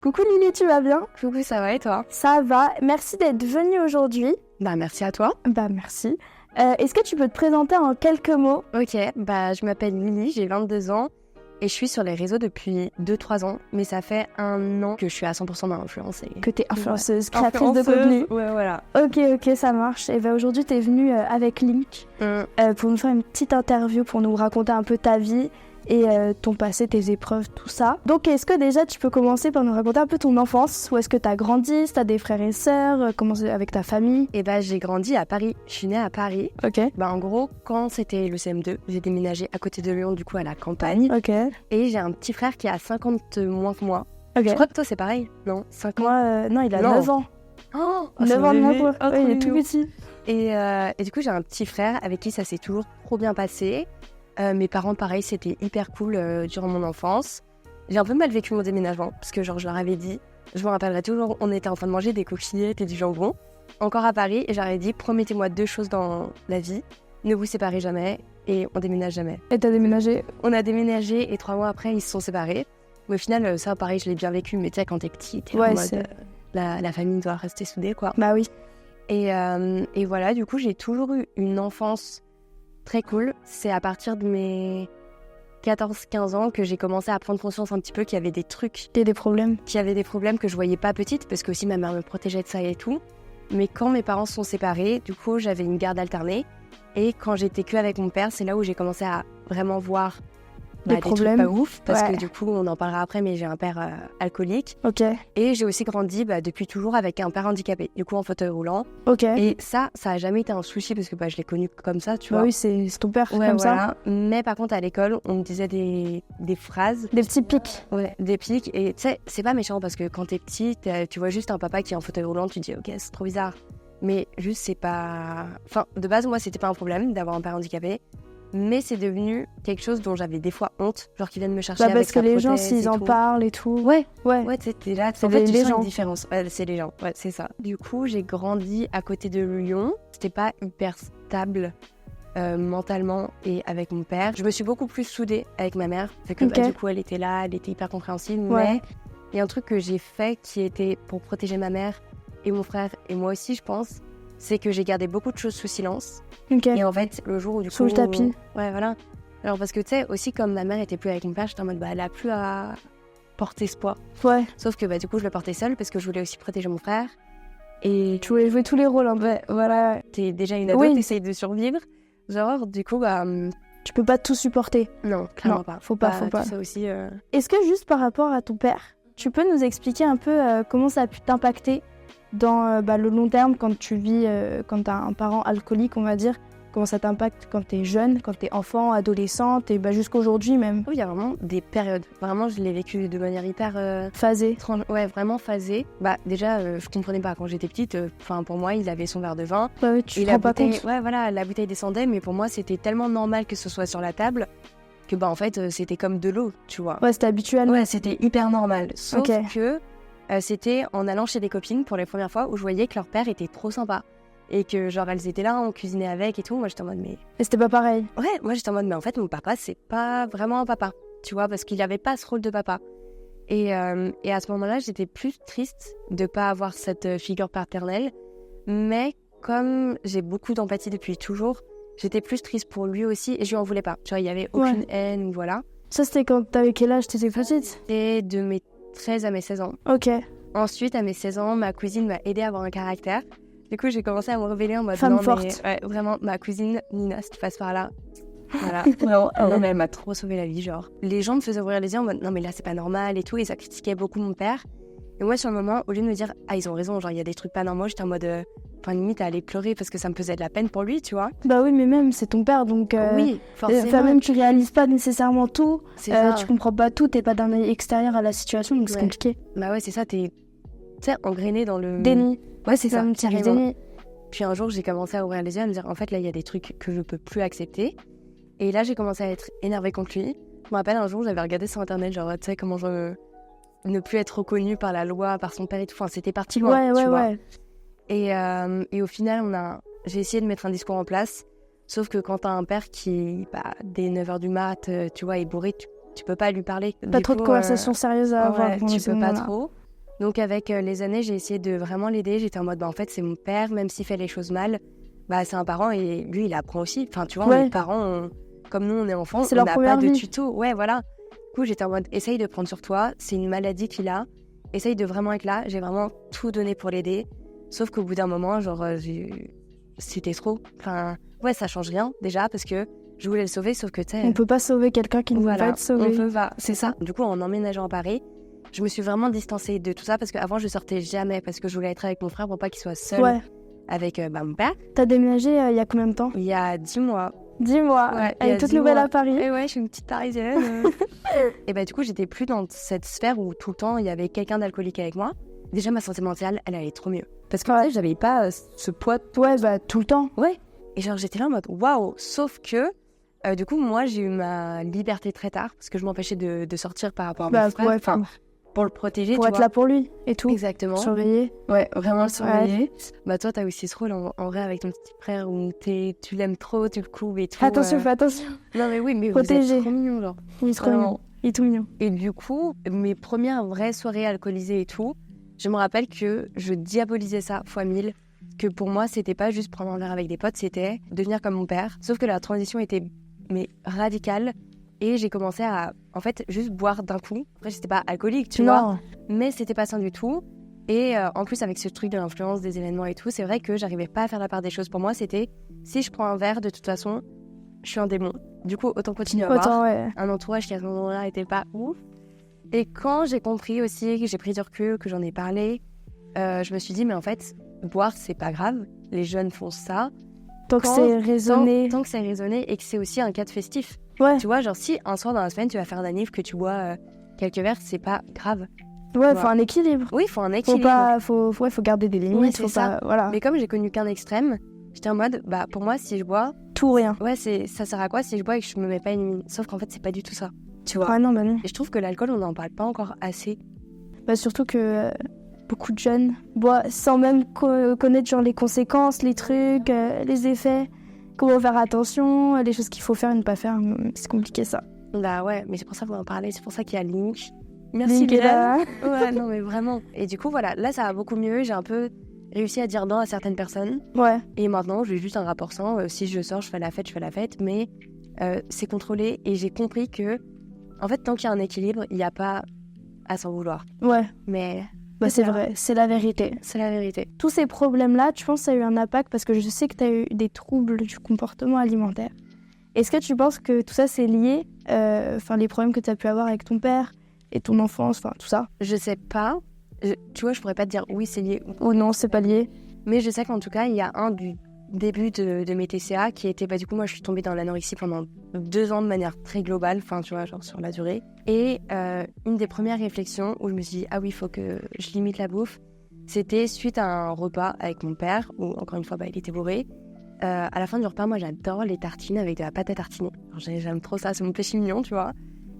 Coucou Lily, tu vas bien? Coucou, ça va et toi? Ça va, merci d'être venue aujourd'hui. Bah merci à toi. Merci. Est-ce que tu peux te présenter en quelques mots? Ok, je m'appelle Lily, j'ai 22 ans et je suis sur les réseaux depuis 2-3 ans, mais ça fait 1 an que je suis à 100% dans l'influence. Que t'es influenceuse, créatrice de contenu. Ouais, voilà. Ok, ça marche. Et aujourd'hui t'es venue avec Link pour nous faire une petite interview, pour nous raconter un peu ta vie et ton passé, tes épreuves, tout ça. Donc est-ce que déjà tu peux commencer par nous raconter un peu ton enfance? Où est-ce que t'as grandi? Si t'as des frères et sœurs? Comment c'est avec ta famille? J'ai grandi à Paris, je suis née à Paris. Ok. En gros, quand c'était le CM2, j'ai déménagé à côté de Lyon, du coup à la campagne. Ok. Et j'ai un petit frère qui a 50 moins que moi. Ok. Je crois que toi c'est pareil, non? 50 Moi, non, il a 9 ans. Oh, 9 ans de moins que moi. Oh, Ouais, il est tout petit. Et du coup, j'ai un petit frère avec qui ça s'est toujours trop bien passé. Mes parents, pareil, c'était hyper cool durant mon enfance. J'ai un peu mal vécu mon déménagement, parce que je leur avais dit, je me rappellerai toujours, on était en train de manger des coquillettes et du jambon, encore à Paris, et j'aurais dit, promettez-moi 2 choses dans la vie, ne vous séparez jamais, et on déménage jamais. Et t'as déménagé? On a déménagé, et 3 mois après, ils se sont séparés. Mais au final, ça, pareil, je l'ai bien vécu, mais tu sais, quand t'es petit, t'es en mode, la famille doit rester soudée, quoi. Bah oui. Et voilà, du coup, j'ai toujours eu une enfance très cool. C'est à partir de mes 14-15 ans que j'ai commencé à prendre conscience un petit peu qu'il y avait des trucs. T'as des problèmes? Qu'il y avait des problèmes que je voyais pas petite, parce que aussi ma mère me protégeait de ça et tout. Mais quand mes parents se sont séparés, du coup, j'avais une garde alternée. Et quand j'étais que avec mon père, c'est là où j'ai commencé à vraiment voir des problèmes. Trucs pas ouf, parce que du coup, on en parlera après, mais j'ai un père alcoolique. Ok. Et j'ai aussi grandi depuis toujours avec un père handicapé, du coup en fauteuil roulant. Ok. Et ça a jamais été un souci, parce que je l'ai connu comme ça, tu vois. Oui, c'est ton père, ouais, comme voilà. ça. Mais par contre, à l'école, on me disait des phrases. Des petits pics. Ouais, des pics. Et tu sais, c'est pas méchant, parce que quand t'es petit, tu vois juste un papa qui est en fauteuil roulant, tu te dis, ok, c'est trop bizarre. Mais juste, c'est pas... Enfin, de base, moi, c'était pas un problème d'avoir un père handicapé. Mais c'est devenu quelque chose dont j'avais des fois honte, genre qu'ils viennent me chercher avec parce que les gens, prothèse s'ils en parlent et tout. Ouais, tu sais, t'es là, c'est en fait, tu les sens gens. une différence. Ouais, c'est les gens, ouais, c'est ça. Du coup, j'ai grandi à côté de Lyon. C'était pas hyper stable mentalement et avec mon père. Je me suis beaucoup plus soudée avec ma mère, fait que du coup, elle était là, elle était hyper compréhensive. Mais il y a un truc que j'ai fait qui était pour protéger ma mère et mon frère, et moi aussi, je pense, c'est que j'ai gardé beaucoup de choses sous silence. Et en fait, le jour où sous le tapis. Ouais, voilà. Alors parce que tu sais, aussi comme ma mère était plus avec mon père, j'étais en mode, elle a plus à porter ce poids. Ouais. Sauf que du coup, je le portais seule parce que je voulais aussi protéger mon frère. Et tu voulais jouer tous les rôles, voilà. T'es déjà une ado, t'essayes de survivre. Genre, du coup, tu peux pas tout supporter. Non, clairement pas. Faut pas. Tout ça aussi. Est-ce que juste par rapport à ton père, tu peux nous expliquer un peu comment ça a pu t'impacter dans le long terme, quand tu vis, quand t'as un parent alcoolique, on va dire, comment ça t'impacte quand t'es jeune, quand t'es enfant, adolescente, et jusqu'aujourd'hui même? Oui, il y a vraiment des périodes. Vraiment, je l'ai vécu de manière hyper... phasée. Ouais, vraiment phasée. Déjà, je comprenais pas. Quand j'étais petite, pour moi, il avait son verre de vin. Ouais, tu te rends pas compte. Ouais, voilà, la bouteille descendait, mais pour moi, c'était tellement normal que ce soit sur la table que, en fait, c'était comme de l'eau, tu vois. Ouais, c'était habituel. Ouais, c'était hyper normal. Sauf que... c'était en allant chez des copines pour les premières fois où je voyais que leur père était trop sympa. Et que genre elles étaient là, on cuisinait avec et tout. Moi j'étais en mode mais... Et c'était pas pareil. Ouais, moi j'étais en mode mais en fait mon papa c'est pas vraiment un papa. Tu vois, parce qu'il avait pas ce rôle de papa. Et à ce moment-là j'étais plus triste de pas avoir cette figure paternelle. Mais comme j'ai beaucoup d'empathie depuis toujours, j'étais plus triste pour lui aussi et je lui en voulais pas. Tu vois, il y avait aucune haine ou voilà. Ça c'était quand t'avais quel âge? T'étais petite? C'était de mes 13 à mes 16 ans. Ok. Ensuite, à mes 16 ans, ma cousine m'a aidée à avoir un caractère. Du coup, j'ai commencé à me révéler en mode... Femme forte. Mais, ouais, vraiment, ma cousine Nina, si tu passes par là... Voilà, vraiment, non, mais elle m'a trop sauvé la vie, genre. Les gens me faisaient ouvrir les yeux en mode, non mais là c'est pas normal et tout, et ça critiquait beaucoup mon père. Et moi, sur le moment, au lieu de me dire, ils ont raison, genre il y a des trucs pas normaux, j'étais en mode... limite à aller pleurer parce que ça me faisait de la peine pour lui, tu vois. Bah oui, mais même, c'est ton père, donc... oui, forcément. Même tu réalises pas nécessairement tout, ça. Tu comprends pas tout, t'es pas d'un œil extérieur à la situation, donc c'est compliqué. Bah ouais, c'est ça, t'es engrainé dans le... Déni. Ouais, c'est ça, carrément. Déni. Puis un jour, j'ai commencé à ouvrir les yeux, à me dire, en fait, là, il y a des trucs que je peux plus accepter. Et là, j'ai commencé à être énervée contre lui. Je me rappelle, un jour, j'avais regardé sur Internet, genre, tu sais, comment ne plus être reconnue par la loi, par son père et tout. Enfin, c'était parti loin, tu vois. Et au final, j'ai essayé de mettre un discours en place. Sauf que quand t'as un père qui, dès 9h du mat, tu vois, est bourré, tu peux pas lui parler. Pas trop de conversations sérieuses à avoir. Tu peux pas trop. Donc avec les années, j'ai essayé de vraiment l'aider. J'étais en mode, en fait, c'est mon père, même s'il fait les choses mal, c'est un parent et lui, il apprend aussi. Enfin, tu vois, on est parents, comme nous, on est enfants, on n'a pas de tuto. Ouais, voilà. Du coup, j'étais en mode, essaye de prendre sur toi. C'est une maladie qu'il a. Essaye de vraiment être là. J'ai vraiment tout donné pour l'aider. Sauf qu'au bout d'un moment, genre, c'était trop. Enfin, ouais, ça change rien, déjà, parce que je voulais le sauver, sauf que, tu sais... On peut pas sauver quelqu'un qui ne veut pas être sauvé. On peut pas, c'est ça. Du coup, en emménageant à Paris, je me suis vraiment distancée de tout ça, parce qu'avant, je sortais jamais, parce que je voulais être avec mon frère pour pas qu'il soit seul avec mon père. T'as déménagé il y a combien de temps ? Il y a 10 mois. 10 mois, ouais, elle est toute nouvelle à Paris. Et ouais, je suis une petite parisienne. Et du coup, j'étais plus dans cette sphère où tout le temps, il y avait quelqu'un d'alcoolique avec moi. Déjà, ma santé mentale, elle allait trop mieux. Parce que j'avais pas ce poids. Ouais, tout le temps. Ouais. Et genre, j'étais là en mode waouh. Sauf que, du coup, moi, j'ai eu ma liberté très tard parce que je m'empêchais de sortir par rapport à mon frère. Ouais, pour le protéger. Pour être là pour lui et tout. Exactement. Surveiller. Ouais, vraiment le surveiller. Toi, t'as aussi ce rôle en vrai avec ton petit frère où tu l'aimes trop, tu le couves et tout. Attention, fais attention. Non, mais oui, mais protéger. Vous êtes trop mignons, genre. Il est trop mignon. Il est tout mignon. Et du coup, mes premières vraies soirées alcoolisées et tout, je me rappelle que je diabolisais ça fois 1000. Que pour moi, c'était pas juste prendre un verre avec des potes, c'était devenir comme mon père. Sauf que la transition était radicale. Et j'ai commencé à, en fait, juste boire d'un coup. Après, j'étais pas alcoolique, tu vois. Mais c'était pas sain du tout. Et en plus, avec ce truc de l'influence, des événements et tout, c'est vrai que j'arrivais pas à faire la part des choses. Pour moi, c'était, si je prends un verre, de toute façon, je suis un démon. Du coup, autant continuer à boire. Un entourage qui, à ce moment-là, était pas ouf. Et quand j'ai compris aussi, que j'ai pris du recul, que j'en ai parlé, je me suis dit, mais en fait, boire, c'est pas grave. Les jeunes font ça. Tant que c'est raisonné. Tant que c'est raisonné et que c'est aussi un cadre festif. Ouais. Tu vois, genre si un soir dans la semaine tu vas faire un anniv, que tu bois quelques verres, c'est pas grave. Ouais, faut un équilibre. Oui, faut un équilibre. Faut garder des limites. Ouais, c'est ça. Voilà. Mais comme j'ai connu qu'un extrême, j'étais en mode, pour moi, si je bois... Tout ou rien. Ouais, ça sert à quoi si je bois et que je me mets pas une limite ? Sauf qu'en fait, c'est pas du tout ça. Tu vois. Ah non, non. Et je trouve que l'alcool, on n'en parle pas encore assez. Surtout que beaucoup de jeunes boivent sans même connaître genre les conséquences, les trucs, les effets. Comment faire attention, les choses qu'il faut faire et ne pas faire, c'est compliqué ça. Ouais, mais c'est pour ça qu'on en parler, c'est pour ça qu'il y a Link. Merci Léa. Ouais, non mais vraiment. Et du coup voilà, là ça va beaucoup mieux, j'ai un peu réussi à dire non à certaines personnes. Ouais. Et maintenant j'ai juste un rapport sain, si je sors, je fais la fête, mais c'est contrôlé et j'ai compris que, en fait, tant qu'il y a un équilibre, il n'y a pas à s'en vouloir. Ouais. Mais... c'est vrai, c'est la vérité. C'est la vérité. Tous ces problèmes-là, tu penses que ça a eu un impact parce que je sais que tu as eu des troubles du comportement alimentaire. Est-ce que tu penses que tout ça, c'est lié, les problèmes que tu as pu avoir avec ton père et ton enfance, tout ça ? Je sais pas. Tu vois, je pourrais pas te dire oui, c'est lié ou non, c'est pas lié. Mais je sais qu'en tout cas, il y a un du début de mes TCA qui était... du coup, moi, je suis tombée dans l'anorexie pendant 2 ans de manière très globale, tu vois, genre sur la durée. Et une des premières réflexions où je me suis dit, ah oui, il faut que je limite la bouffe, c'était suite à un repas avec mon père, où encore une fois, il était bourré. À la fin du repas, moi, j'adore les tartines avec de la pâte à tartiner. J'aime trop ça, c'est mon péché mignon, tu vois.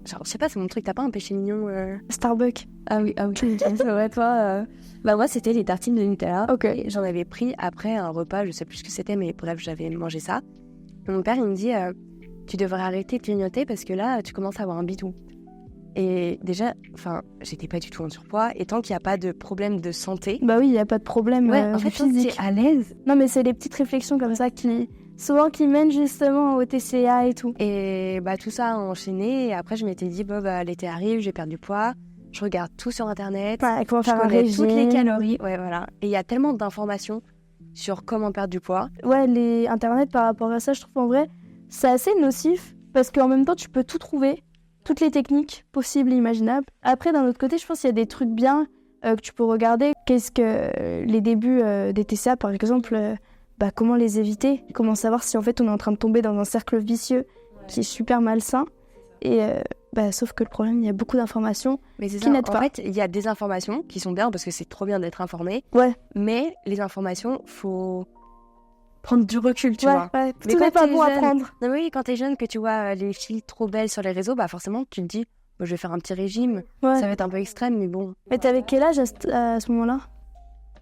Genre, je sais pas, c'est mon truc, t'as pas un péché mignon Starbucks. Ah oui, c'est vrai, toi. Moi, c'était les tartines de Nutella. Ok. Et j'en avais pris après un repas, je sais plus ce que c'était, mais bref, j'avais mangé ça. Et mon père, il me dit, tu devrais arrêter de grignoter parce que là, tu commences à avoir un bidou. Et déjà, j'étais pas du tout en surpoids. Et tant qu'il n'y a pas de problème de santé... oui, il n'y a pas de problème en fait, physique. T'es à l'aise. Non, mais c'est des petites réflexions comme ça qui mènent justement au TCA et tout. Et tout ça a enchaîné. Et après, je m'étais dit, l'été arrive, je vais perdre du poids. Je regarde tout sur Internet. Ouais, comment faire je connais régime. Toutes les calories. Ouais, voilà. Et il y a tellement d'informations sur comment perdre du poids. Ouais, Internet, par rapport à ça, je trouve en vrai, c'est assez nocif. Parce qu'en même temps, tu peux tout trouver. Toutes les techniques possibles et imaginables. Après, d'un autre côté, je pense qu'il y a des trucs bien que tu peux regarder. Qu'est-ce que les débuts des TCA, par exemple, comment les éviter ? Comment savoir si en fait on est en train de tomber dans un cercle vicieux qui est super malsain. Et sauf que le problème, il y a beaucoup d'informations qui n'aident pas. En fait, il y a des informations qui sont bien parce que c'est trop bien d'être informé. Ouais. Mais les informations, faut prendre du recul, tu vois. Ouais. Tout n'est pas bon à prendre. Non, mais oui, quand t'es jeune, que tu vois les filles trop belles sur les réseaux, forcément, tu te dis, je vais faire un petit régime. Ouais. Ça va être un peu extrême, mais bon. Mais t'avais quel âge à ce moment-là ?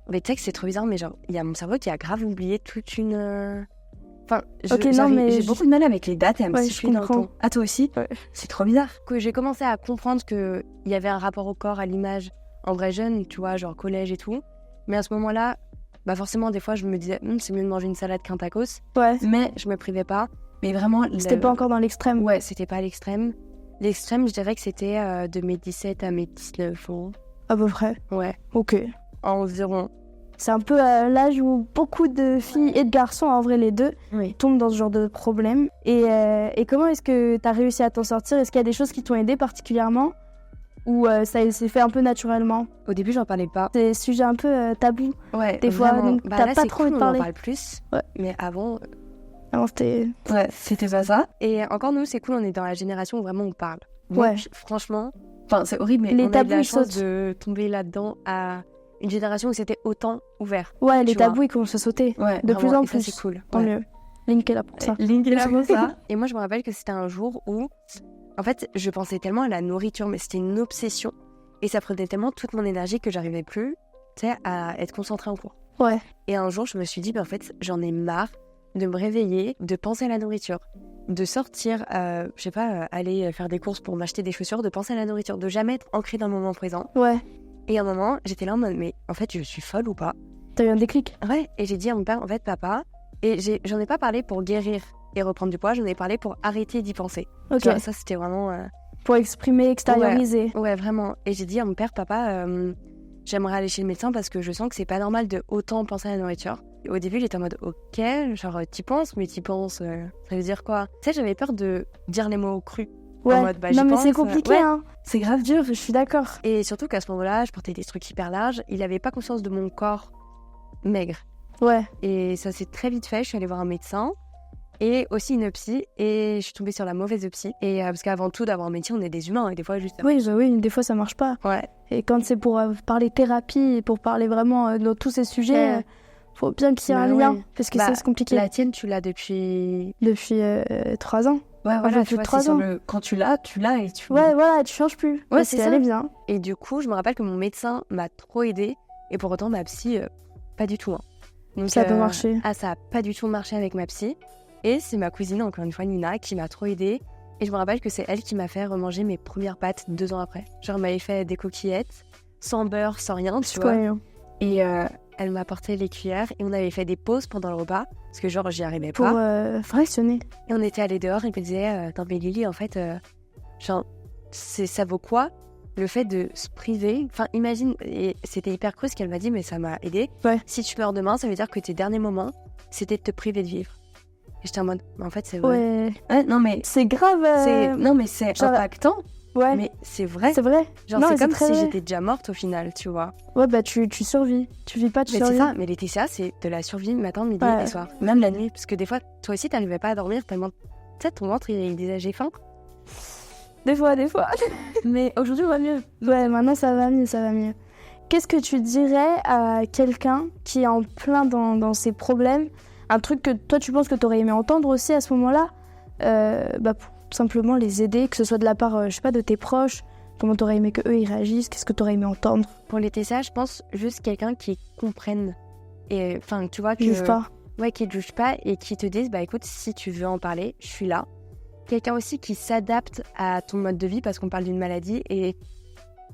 Mais tu sais que c'est trop bizarre, mais genre, il y a mon cerveau qui a grave oublié toute une... j'ai beaucoup de mal avec les dates et à me situer dans le temps. Ah, toi aussi ? Ouais. C'est trop bizarre. Que j'ai commencé à comprendre qu'il y avait un rapport au corps, à l'image, en vrai jeune, tu vois, genre collège et tout. Mais à ce moment-là, bah forcément, des fois, je me disais, c'est mieux de manger une salade qu'un tacos. Ouais. Mais je me privais pas. Mais vraiment... C'était pas encore dans l'extrême. Ouais, c'était pas à l'extrême. L'extrême, je dirais que c'était de mes 17 à mes 19 ans. À peu près. Ouais. Ok. Environ. C'est un peu l'âge où beaucoup de filles et de garçons, en vrai les deux, tombent dans ce genre de problème. Et comment est-ce que tu as réussi à t'en sortir ? Est-ce qu'il y a des choses qui t'ont aidé particulièrement ? Ou ça s'est fait un peu naturellement ? Au début, j'en parlais pas. C'est des sujets un peu tabous. Ouais, des fois, vraiment. donc t'as pas trop envie de on parler. en parle plus. Ouais. Mais avant... Avant, c'était... Ouais, c'était pas ça. Et encore, nous, c'est cool, on est dans la génération où vraiment on parle. Donc, ouais. Franchement, c'est horrible, mais les on a eu tabous, la chance de tomber là-dedans à une génération où c'était autant ouvert. Ouais, les tabous, ils commencent à sauter. Ouais, de vraiment, plus en et plus. Ça, c'est cool. Tant mieux. Link est là pour ça. Link est là pour ça. Et moi, je me rappelle que c'était un jour où, en fait, je pensais tellement à la nourriture, mais c'était une obsession. Et ça prenait tellement toute mon énergie que j'arrivais plus, tu sais, à être concentrée en cours. Ouais. Et un jour, je me suis dit, en fait, j'en ai marre de me réveiller, de penser à la nourriture, de sortir, je sais pas, aller faire des courses pour m'acheter des chaussures, de penser à la nourriture, de jamais être ancrée dans le moment présent. Ouais. Et à un moment, j'étais là en mode, mais en fait, je suis folle ou pas ? T'as eu un déclic ? Ouais, et j'ai dit à mon père, en fait, papa, et j'en ai pas parlé pour guérir et reprendre du poids, j'en ai parlé pour arrêter d'y penser. Ok. Tu vois, ça, c'était vraiment... Pour exprimer, extérioriser. Ouais, vraiment. Et j'ai dit à mon père, papa, j'aimerais aller chez le médecin parce que je sens que c'est pas normal de autant penser à la nourriture. Au début, j'étais en mode, ok, genre, t'y penses, mais t'y penses, ça veut dire quoi ? Tu sais, j'avais peur de dire les mots crus. Ouais, en mode, non mais c'est compliqué, hein. C'est grave dur. Je suis d'accord. Et surtout qu'à ce moment-là, je portais des trucs hyper larges. Il avait pas conscience de mon corps maigre. Ouais. Et ça s'est très vite fait. Je suis allée voir un médecin et aussi une psy. Et je suis tombée sur la mauvaise psy. Et parce qu'avant tout, d'avoir un métier, on est des humains. Et des fois, juste... Oui, des fois, ça marche pas. Ouais. Et quand c'est pour parler thérapie et pour parler vraiment de tous ces sujets... Faut bien qu'il y ait un lien, parce que c'est compliqué. La tienne, tu l'as depuis... Depuis 3 ans. Ouais, voilà, tu vois, 3 ans. Quand tu l'as et tu... Ouais, voilà, tu changes plus. Ouais, c'est ça. Elle est bien. Et du coup, je me rappelle que mon médecin m'a trop aidée, et pour autant, ma psy, pas du tout. Hein. Donc, ça a pas marché. Ah, ça a pas du tout marché avec ma psy. Et c'est ma cousine, encore une fois, Nina, qui m'a trop aidée. Et je me rappelle que c'est elle qui m'a fait remanger mes premières pâtes 2 ans après. Genre, elle m'avait fait des coquillettes, sans beurre, sans rien, tu vois. Et... elle m'a apporté les cuillères et on avait fait des pauses pendant le repas parce que genre j'y arrivais pas. Pour fractionner. Et on était allés dehors et il me disait attends mais Lily en fait genre ça vaut quoi le fait de se priver, enfin imagine, et c'était hyper cru ce qu'elle m'a dit mais ça m'a aidé. Ouais. Si tu meurs demain ça veut dire que tes derniers moments c'était de te priver de vivre. Et j'étais en mode en fait c'est vrai. Ouais. Non mais c'est grave. Non mais c'est genre... impactant. Ouais. Mais c'est vrai. C'est vrai. Genre, c'est comme si j'étais déjà morte au final, tu vois. Ouais, bah tu survis. Tu vis pas, tu survis. C'est ça, mais les TCA, c'est de la survie matin, midi et soir. Même la nuit, parce que des fois, toi aussi, t'arrivais pas à dormir tellement... Tu sais, ton ventre, il disait j'ai faim. Des fois. Mais aujourd'hui, on va mieux. Ouais, maintenant, ça va mieux. Qu'est-ce que tu dirais à quelqu'un qui est en plein dans ses problèmes ? Un truc que toi, tu penses que t'aurais aimé entendre aussi à ce moment-là ? Pour tout simplement les aider, que ce soit de la part, je sais pas, de tes proches, comment t'aurais aimé qu'eux ils réagissent, qu'est-ce que t'aurais aimé entendre ? Pour les TCA, je pense juste quelqu'un qui comprenne, et enfin, tu vois, juge pas. Ouais, qui te juge pas et qui te dise, bah écoute, si tu veux en parler, je suis là. Quelqu'un aussi qui s'adapte à ton mode de vie parce qu'on parle d'une maladie et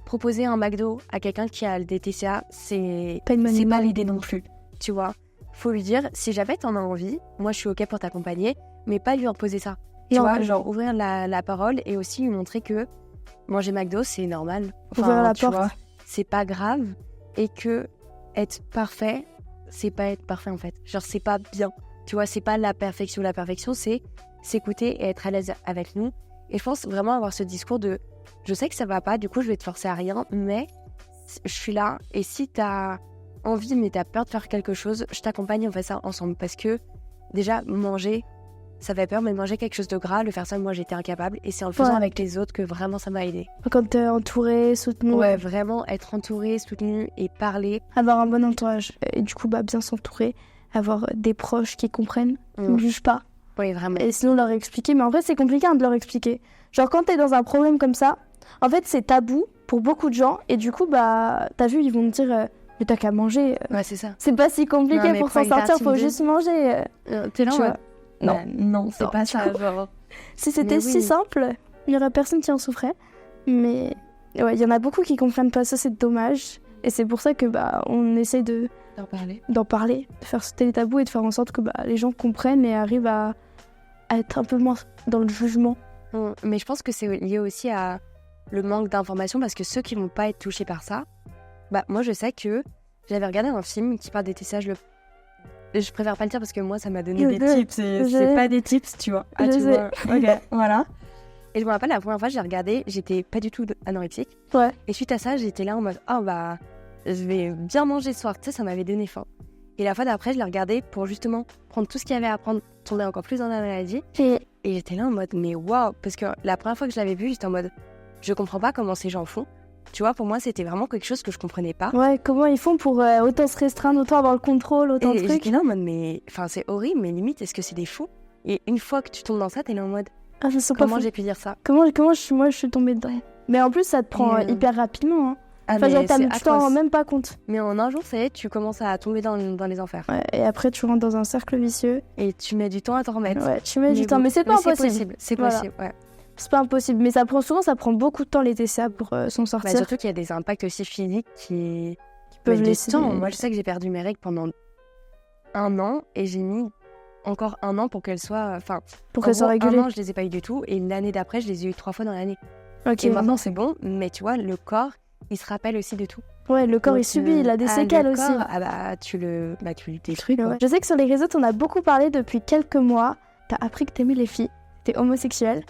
proposer un McDo à quelqu'un qui a des TCA, c'est pas l'idée non plus, tu vois. Faut lui dire, si jamais t'en as envie, moi je suis ok pour t'accompagner, mais pas lui imposer ça. Tu vois, genre ouvrir la parole et aussi lui montrer que manger McDo, c'est normal. Ouvrir la porte. Vois, c'est pas grave et que être parfait, c'est pas être parfait en fait. Genre, c'est pas bien. Tu vois, c'est pas la perfection. La perfection, c'est s'écouter et être à l'aise avec nous. Et je pense vraiment avoir ce discours de je sais que ça va pas, du coup, je vais te forcer à rien, mais je suis là. Et si t'as envie, mais t'as peur de faire quelque chose, je t'accompagne, on fait ça ensemble. Parce que déjà, manger, ça fait peur, mais manger quelque chose de gras, le faire ça, moi j'étais incapable. Et c'est en le faisant avec les autres que vraiment ça m'a aidé. Quand t'es entouré, soutenu. Ouais, vraiment être entouré, soutenu et parler. Avoir un bon entourage. Et du coup, bien s'entourer. Avoir des proches qui comprennent, qui ne jugent pas. Oui, vraiment. Et sinon leur expliquer. Mais en fait, c'est compliqué de leur expliquer. Genre, quand t'es dans un problème comme ça, en fait, c'est tabou pour beaucoup de gens. Et du coup, t'as vu, ils vont te dire. Mais t'as qu'à manger. Ouais, c'est ça. C'est pas si compliqué pour s'en sortir, faut juste manger. T'es là, ouais. Non, c'est non, pas ça. Genre... Si c'était si simple, il y aurait personne qui en souffrait. Mais Ouais, il y en a beaucoup qui comprennent pas ça, c'est dommage. Et c'est pour ça que on essaye d'en parler, de faire sauter les tabous et de faire en sorte que les gens comprennent et arrivent à être un peu moins dans le jugement. Mais je pense que c'est lié aussi à le manque d'informations parce que ceux qui vont pas être touchés par ça, moi je sais que j'avais regardé un film qui parle des tissages. Je préfère pas le dire parce que moi ça m'a donné des tips. C'est pas des tips, tu vois. Ah, tu vois. Ok, voilà. Et je me rappelle la première fois que j'ai regardé, j'étais pas du tout anorexique. Ouais. Et suite à ça, j'étais là en mode je vais bien manger ce soir. Tu sais, ça m'avait donné faim. Et la fois d'après, je l'ai regardé pour justement prendre tout ce qu'il y avait à prendre, tomber encore plus dans la maladie. Et j'étais là en mode, mais waouh! Parce que la première fois que je l'avais vu, j'étais en mode, je comprends pas comment ces gens font. Tu vois, pour moi, c'était vraiment quelque chose que je comprenais pas. Ouais, comment ils font pour autant se restreindre, autant avoir le contrôle, autant de trucs. J'étais là en mode, c'est horrible, mais limite, est-ce que c'est des fous? Et une fois que tu tombes dans ça, t'es là en mode, comment j'ai pu dire ça? Moi, je suis tombée dedans. Mais en plus, ça te prend hyper rapidement. Hein. Tu t'en rends même pas compte. Mais en un jour, ça y est, tu commences à tomber dans les enfers. Ouais, et après, tu rentres dans un cercle vicieux. Et tu mets du temps à t'en remettre. Ouais, tu mets du temps, mais c'est pas impossible. C'est possible, ouais. C'est pas impossible, mais ça prend beaucoup de temps les TCA pour s'en sortir. Surtout qu'il y a des impacts aussi physiques qui peuvent laisser du temps. Moi, je sais que j'ai perdu mes règles pendant 1 an et j'ai mis encore 1 an pour qu'elles soient... pour qu'elles soient régulées. 1 an, je les ai pas eu du tout et l'année d'après, je les ai eu 3 fois dans l'année. Ok. Et maintenant, c'est bon, mais tu vois, le corps, il se rappelle aussi de tout. Ouais, le corps, il subit, il a des séquelles aussi. Tu le détruis, quoi. Ouais. Je sais que sur les réseaux, t'en as beaucoup parlé depuis quelques mois. T'as appris que t'aimais les filles, t'es homosexuel.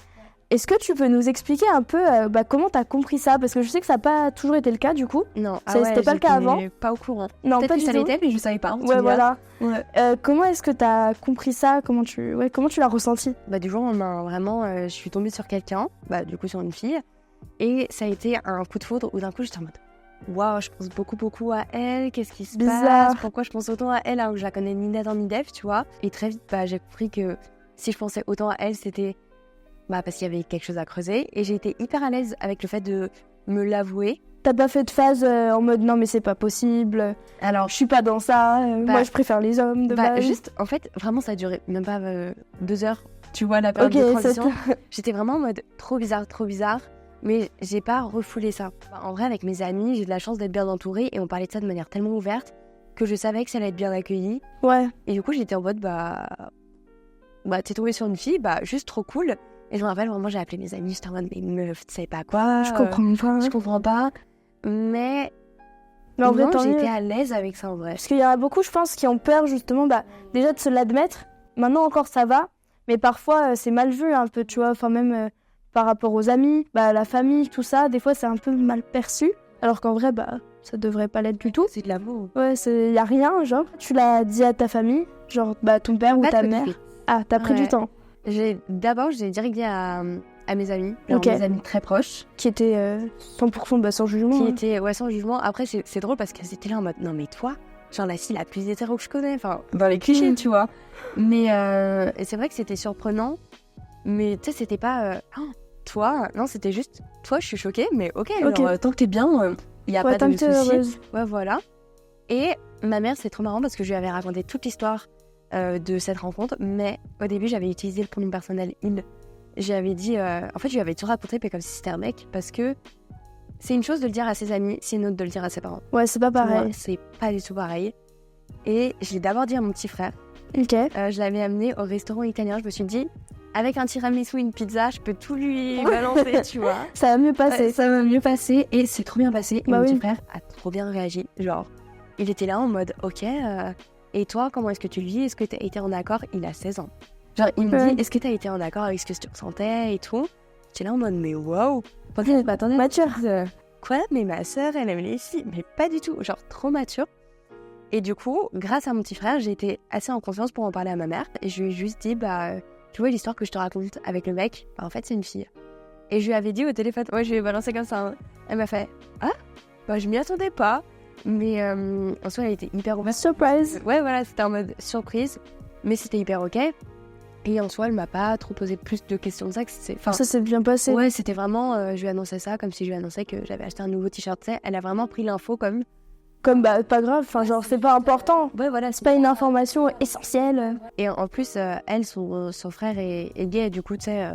Est-ce que tu peux nous expliquer un peu comment t'as compris ça? Parce que je sais que ça n'a pas toujours été le cas du coup. Non, c'était pas le cas avant. Pas au courant. Non, peut-être pas que du ça tout. l'était, mais je savais pas. Ouais, voilà. Ouais. Comment est-ce que t'as compris ça? Comment tu l'as ressenti? Du jour au lendemain, vraiment, je suis tombée sur quelqu'un, du coup sur une fille, et ça a été un coup de foudre où d'un coup j'étais en mode waouh, je pense beaucoup à elle, qu'est-ce qui se passe? Pourquoi je pense autant à elle alors que je la connais ni net ni def, tu vois? Et très vite, j'ai compris que si je pensais autant à elle, c'était parce qu'il y avait quelque chose à creuser, et j'ai été hyper à l'aise avec le fait de me l'avouer. T'as pas fait de phase en mode non mais c'est pas possible, alors je suis pas dans ça, moi je préfère les hommes de base. Juste, en fait, vraiment ça a duré même pas 2 heures, tu vois, la période de transition. J'étais vraiment en mode trop bizarre, mais j'ai pas refoulé ça. En vrai, avec mes amis, j'ai de la chance d'être bien entourée, et on parlait de ça de manière tellement ouverte que je savais que ça allait être bien accueilli. Ouais. Et du coup, j'étais en mode t'es tombée sur une fille, juste trop cool. Et je me rappelle, vraiment, j'ai appelé mes amis, j'étais en mode, mais meuf, tu sais pas quoi. Je comprends pas. Mais en vrai, j'étais à l'aise avec ça en vrai. Parce qu'il y en a beaucoup, je pense, qui ont peur justement déjà de se l'admettre. Maintenant encore, ça va. Mais parfois, c'est mal vu un peu, tu vois. Enfin, même par rapport aux amis, la famille, tout ça. Des fois, c'est un peu mal perçu. Alors qu'en vrai, ça devrait pas l'être du tout. C'est de l'amour. Ouais, y a rien, genre. Tu l'as dit à ta famille, genre ton père ou ta mère. Ah, t'as pris du temps. D'abord, j'ai direct dit à mes amis, mes amis très proches. Qui étaient 100% sans jugement. Qui étaient sans jugement. Après, c'est drôle parce qu'elles étaient là en mode, non mais toi, genre la fille la plus hétéro que je connais, dans les clichés, tu vois. Mais et c'est vrai que c'était surprenant, mais tu sais, c'était pas toi, non, c'était juste, toi, je suis choquée, mais ok. Genre, tant que t'es bien, il y a pas de soucis. Ouais, voilà. Et ma mère, c'est trop marrant parce que je lui avais raconté toute l'histoire de cette rencontre, mais au début j'avais utilisé le pronom personnel il. J'avais dit, en fait je lui avais tout raconté mais comme si c'était un mec, parce que c'est une chose de le dire à ses amis, c'est une autre de le dire à ses parents. Ouais, c'est pas pareil. Moi, c'est pas du tout pareil. Et je l'ai d'abord dit à mon petit frère. Ok. Je l'avais amené au restaurant italien, je me suis dit, avec un tiramisu, une pizza, je peux tout lui balancer, tu vois. Ça va mieux passer. Ça va mieux passer, et c'est trop bien passé. Et mon petit frère a trop bien réagi, genre, il était là en mode, ok, et toi, comment est-ce que tu le vis? Est-ce que tu as été en accord? Il a 16 ans. Genre, il me dit, est-ce que tu as été en accord avec ce que tu ressentais et tout? J'étais là en mode, mais waouh! Attendez, mature. Quoi? Mais ma sœur, elle aime les filles? Mais pas du tout. Genre, trop mature. Et du coup, grâce à mon petit frère, j'ai été assez en confiance pour en parler à ma mère. Et je lui ai juste dit, tu vois, l'histoire que je te raconte avec le mec, en fait, c'est une fille. Et je lui avais dit au téléphone, je lui ai balancé comme ça. Hein. Elle m'a fait, je m'y attendais pas. Mais en soi, elle était hyper ouverte. Surprise. Ouais, voilà, c'était en mode surprise. Mais c'était hyper ok. Et en soi, elle m'a pas trop posé plus de questions que ça. Ça s'est bien passé. Ouais, c'était vraiment... je lui annonçais ça comme si je lui annonçais que j'avais acheté un nouveau t-shirt. Tu sais, elle a vraiment pris l'info comme pas grave. Enfin, genre, c'est pas important. Ouais, voilà. C'est pas une information essentielle. Et en plus, elle, son frère est gay. Du coup, tu sais...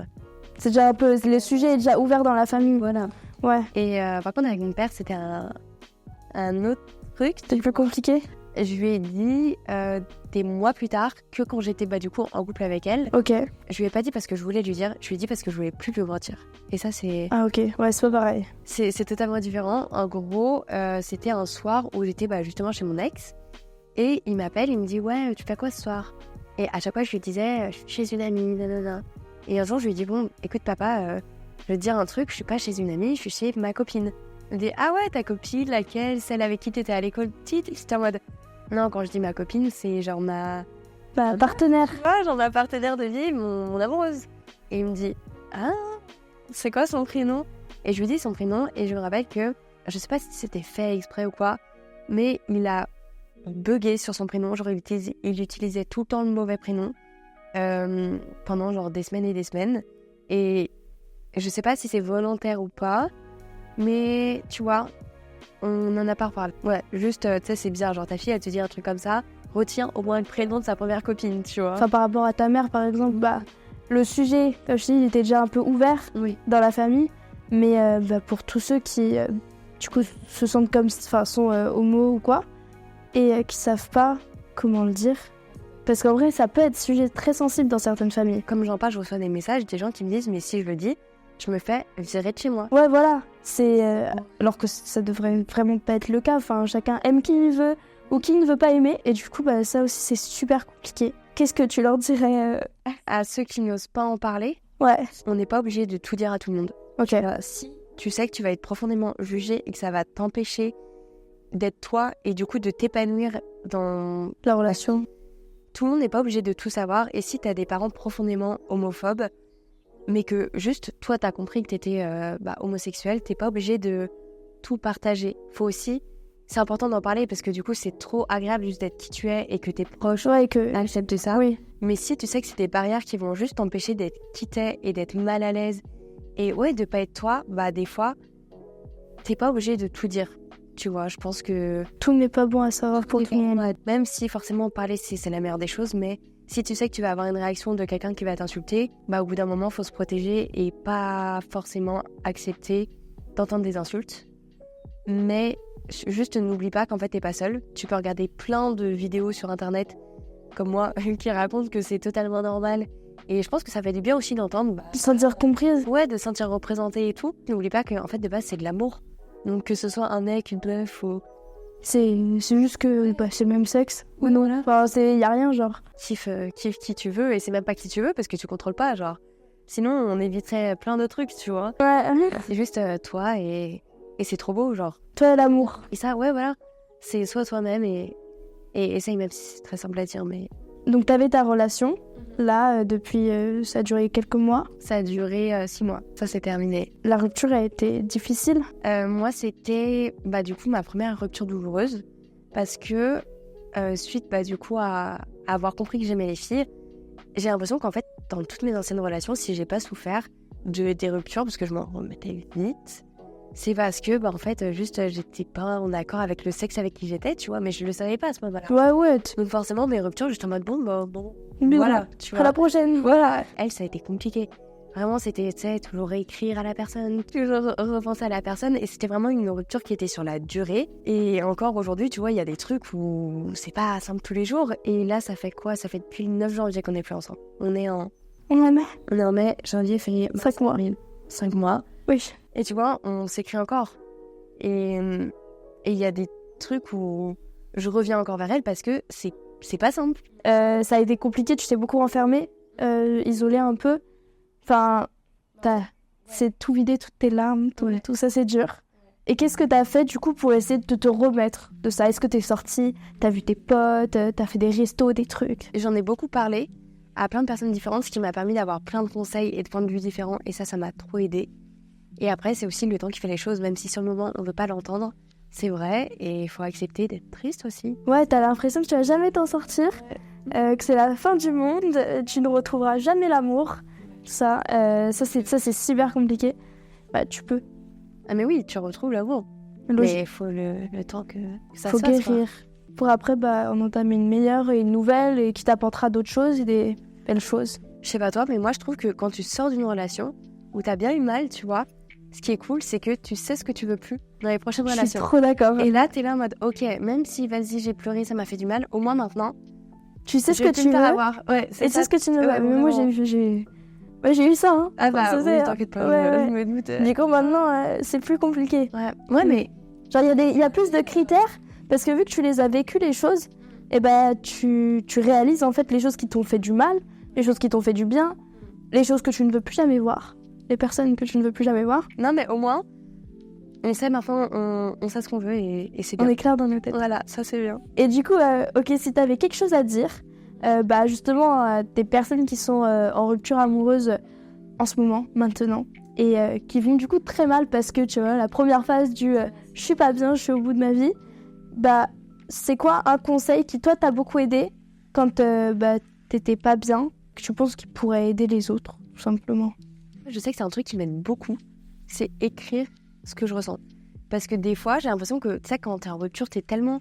C'est déjà un peu... Le sujet est déjà ouvert dans la famille. Voilà. Ouais. Et par contre, avec mon père, c'était un autre truc. C'était plus compliqué? Je lui ai dit des mois plus tard que quand j'étais du coup en couple avec elle. Ok. Je lui ai pas dit parce que je voulais lui dire, je lui ai dit parce que je voulais plus le mentir. Et ça, c'est... Ah ok, ouais, c'est pas pareil. C'est totalement différent. En gros, c'était un soir où j'étais justement chez mon ex. Et il m'appelle, il me dit « Ouais, tu fais quoi ce soir ?» Et à chaque fois, je lui disais « Je suis chez une amie, nanana. » Et un jour, je lui ai dit « Bon, écoute papa, je vais te dire un truc, je suis pas chez une amie, je suis chez ma copine. » Il me dit « Ah ouais, ta copine, laquelle? Celle avec qui t'étais à l'école petite ?» J'étais en mode « Non, quand je dis ma copine, c'est genre ma... » Bah, partenaire. Ouais, genre ma partenaire de vie, mon amoureuse. Et il me dit « Ah, c'est quoi son prénom ?» Et je lui dis son prénom, et je me rappelle que, je sais pas si c'était fait exprès ou quoi, mais il a bugué sur son prénom. Genre, il utilisait tout le temps le mauvais prénom pendant genre des semaines et des semaines. Et je sais pas si c'est volontaire ou pas, mais tu vois, on en a pas reparlé. Ouais, juste, tu sais, c'est bizarre. Genre, ta fille, elle te dit un truc comme ça, retiens au moins le prénom de sa première copine, tu vois. Enfin, par rapport à ta mère, par exemple, le sujet, comme je te dis, il était déjà un peu ouvert dans la famille. Mais pour tous ceux qui, du coup, se sentent comme, sont homo ou quoi, et qui savent pas comment le dire. Parce qu'en vrai, ça peut être sujet très sensible dans certaines familles. Comme j'en parle, je reçois des messages des gens qui me disent « Mais si je le dis, je me fais virer de chez moi. » Ouais, voilà. C'est alors que ça devrait vraiment pas être le cas. Enfin, chacun aime qui il veut ou qui ne veut pas aimer. Et du coup, ça aussi, c'est super compliqué. Qu'est-ce que tu leur dirais à ceux qui n'osent pas en parler? Ouais. On n'est pas obligé de tout dire à tout le monde. Ok. Si tu sais que tu vas être profondément jugé et que ça va t'empêcher d'être toi et du coup de t'épanouir dans la relation, tout le monde n'est pas obligé de tout savoir. Et si t'as des parents profondément homophobes, mais que juste toi t'as compris que t'étais homosexuel, t'es pas obligé de tout partager. Faut aussi, c'est important d'en parler parce que du coup c'est trop agréable juste d'être qui tu es et que tes proches acceptent ça. Oui. Mais si tu sais que c'est des barrières qui vont juste t'empêcher d'être qui t'es et d'être mal à l'aise et de pas être toi, des fois t'es pas obligé de tout dire. Tu vois, je pense que tout n'est pas bon à savoir pour tout le monde. Même si forcément parler c'est la meilleure des choses, mais si tu sais que tu vas avoir une réaction de quelqu'un qui va t'insulter, au bout d'un moment faut se protéger et pas forcément accepter d'entendre des insultes. Mais juste n'oublie pas qu'en fait t'es pas seul. Tu peux regarder plein de vidéos sur internet comme moi qui racontent que c'est totalement normal. Et je pense que ça fait du bien aussi d'entendre. De se sentir comprise. Ouais, de se sentir représentée et tout. N'oublie pas qu'en fait de base c'est de l'amour. Donc que ce soit un mec, une meuf ou... C'est juste que c'est le même sexe ou non. Enfin, y a rien genre. Kiffe qui tu veux et c'est même pas qui tu veux parce que tu contrôles pas genre. Sinon on éviterait plein de trucs, tu vois. Ouais. C'est juste toi et c'est trop beau genre. Toi l'amour. Et ça, ouais voilà. C'est soit toi-même et essaye même si c'est très simple à dire mais... Donc t'avais ta relation, là, depuis, ça a duré quelques mois. Ça a duré 6 mois, ça s'est terminé. La rupture a été difficile? Moi c'était du coup ma première rupture douloureuse parce que suite du coup à avoir compris que j'aimais les filles, j'ai l'impression qu'en fait dans toutes mes anciennes relations, si j'ai pas souffert des ruptures parce que je m'en remettais vite, c'est parce que en fait juste j'étais pas en accord avec le sexe avec qui j'étais, tu vois, mais je le savais pas à ce moment-là. Ouais. Donc forcément mes ruptures juste en mode bon mais voilà, tu vois. À la prochaine. Voilà, elle ça a été compliqué. Vraiment c'était toujours réécrire à la personne, toujours repenser à la personne et c'était vraiment une rupture qui était sur la durée. Et encore aujourd'hui, tu vois, il y a des trucs où c'est pas simple tous les jours et là ça fait quoi? Ça fait depuis le 9 janvier qu'on est plus ensemble. On est en mai, janvier, février, 5 mois. 5 mois. Oui. Et tu vois, on s'écrit encore. Et il y a des trucs où je reviens encore vers elle parce que c'est pas simple. Ça a été compliqué, tu t'es beaucoup renfermée, isolée un peu. Enfin, c'est tout vidé, toutes tes larmes, tout ça, c'est dur. Et qu'est-ce que t'as fait du coup pour essayer de te remettre de ça? Est-ce que t'es sortie, t'as vu tes potes, t'as fait des restos, des trucs? J'en ai beaucoup parlé à plein de personnes différentes, ce qui m'a permis d'avoir plein de conseils et de points de vue différents. Et ça m'a trop aidée. Et après, c'est aussi le temps qui fait les choses, même si sur le moment, on veut pas l'entendre. C'est vrai, et il faut accepter d'être triste aussi. Ouais, t'as l'impression que tu vas jamais t'en sortir, que c'est la fin du monde, tu ne retrouveras jamais l'amour. Ça c'est super compliqué. Tu peux. Ah mais oui, tu retrouves l'amour. Logique. Mais il faut le temps que ça se fasse. Faut guérir. Pour après, en entamer une meilleure et une nouvelle et qui t'apportera d'autres choses et des belles choses. Je sais pas toi, mais moi je trouve que quand tu sors d'une relation où t'as bien eu mal, tu vois, ce qui est cool, c'est que tu sais ce que tu veux plus dans les prochaines relations. Je suis trop d'accord. Et là, t'es là en mode, ok, même si, vas-y, j'ai pleuré, ça m'a fait du mal, au moins maintenant, tu sais ce que tu veux avoir. Ouais, et c'est ce que tu ne veux pas. Mais moi, j'ai eu ça. Hein. Ah bah, oui, t'inquiète pas, je me doute. Du coup, maintenant, c'est plus compliqué. Ouais, mais... Genre, il y a plus de critères, parce que vu que tu les as vécues, les choses, et ben, tu réalises, en fait, les choses qui t'ont fait du mal, les choses qui t'ont fait du bien, les choses que tu ne veux plus jamais voir, les personnes que tu ne veux plus jamais voir. Non, mais au moins, on sait maintenant, on sait ce qu'on veut et c'est bien. On est clair dans nos têtes. Voilà, ça c'est bien. Et du coup, ok, si t'avais quelque chose à dire, bah justement, des personnes qui sont en rupture amoureuse en ce moment, maintenant, et qui vont du coup très mal parce que, tu vois, la première phase du je suis pas bien, je suis au bout de ma vie, bah c'est quoi un conseil qui, toi, t'a beaucoup aidé quand bah, t'étais pas bien, que tu penses qu'il pourrait aider les autres, tout simplement? Je sais que c'est un truc qui m'aide beaucoup, c'est écrire ce que je ressens. Parce que des fois, j'ai l'impression que, tu sais, quand t'es en rupture, t'as tellement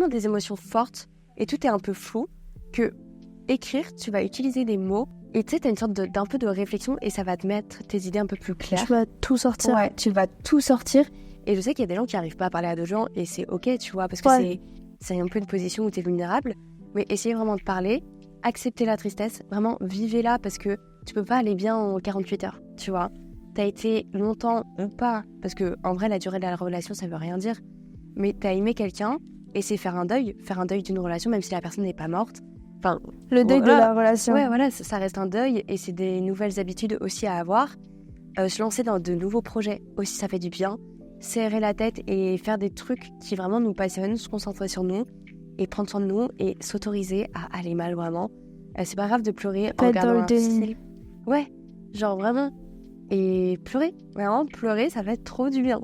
des émotions fortes et tout est un peu flou que écrire, tu vas utiliser des mots et tu sais, t'as une sorte d'un peu de réflexion et ça va te mettre tes idées un peu plus claires. Tu vas tout sortir. Ouais, tu vas tout sortir. Et je sais qu'il y a des gens qui n'arrivent pas à parler à d'autres gens et c'est ok, tu vois, parce que c'est un peu une position où t'es vulnérable. Mais essayez vraiment de parler, accepter la tristesse, vraiment vivez-la parce que tu peux pas aller bien en 48 heures, tu vois. T'as été longtemps ou pas, parce que en vrai, la durée de la relation, ça veut rien dire. Mais t'as aimé quelqu'un et c'est faire un deuil d'une relation, même si la personne n'est pas morte. Enfin, le deuil de la relation. Ouais, voilà, ça reste un deuil et c'est des nouvelles habitudes aussi à avoir. Se lancer dans de nouveaux projets aussi, ça fait du bien. Serrer la tête et faire des trucs qui vraiment nous passionnent, se concentrer sur nous et prendre soin de nous et s'autoriser à aller mal vraiment. C'est pas grave de pleurer en regardant un film. Ouais, genre vraiment. Et pleurer, vraiment pleurer, ça fait trop du bien.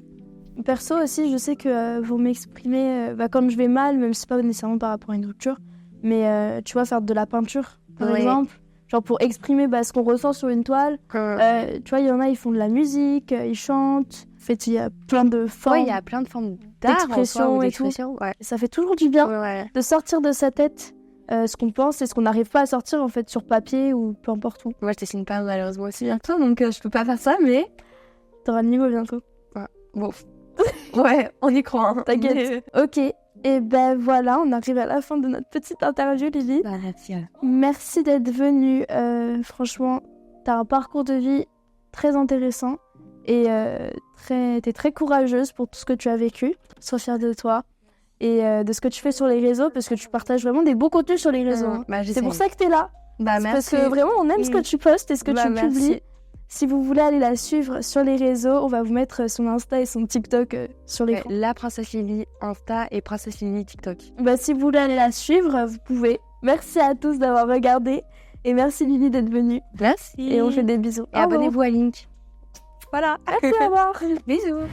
Perso aussi, je sais que pour m'exprimer, quand je vais mal, même si c'est pas nécessairement par rapport à une rupture, mais tu vois, faire de la peinture, par exemple, genre pour exprimer ce qu'on ressent sur une toile. Tu vois, il y en a, ils font de la musique, ils chantent. En fait, il y a plein de formes. Ouais, il y a plein de formes d'art, d'expression et tout. Ouais. Ça fait toujours du bien de sortir de sa tête ce qu'on pense et ce qu'on n'arrive pas à sortir en fait sur papier ou peu importe où. Moi, je dessine pas malheureusement aussi bientôt, donc je peux pas faire ça, mais t'auras le niveau bientôt. Ouais. Bon. Ouais, on y croit. Hein. T'inquiète. Ok. Et ben voilà, on arrive à la fin de notre petite interview, Lily. Merci d'être venue. Franchement, t'as un parcours de vie très intéressant et t'es très courageuse pour tout ce que tu as vécu. Sois fière de toi et de ce que tu fais sur les réseaux parce que tu partages vraiment des beaux contenus sur les réseaux. C'est pour ça que t'es là. Merci. Parce que vraiment, on aime ce que tu postes et ce que tu publies. Si vous voulez aller la suivre sur les réseaux, on va vous mettre son Insta et son TikTok sur l'écran. La Princesse Lily Insta et Princesse Lily TikTok. Si vous voulez aller la suivre, vous pouvez. Merci à tous d'avoir regardé et merci Lily d'être venue. Merci. Et on fait des bisous. Et abonnez-vous à Link. Voilà. Merci, au revoir. Bisous.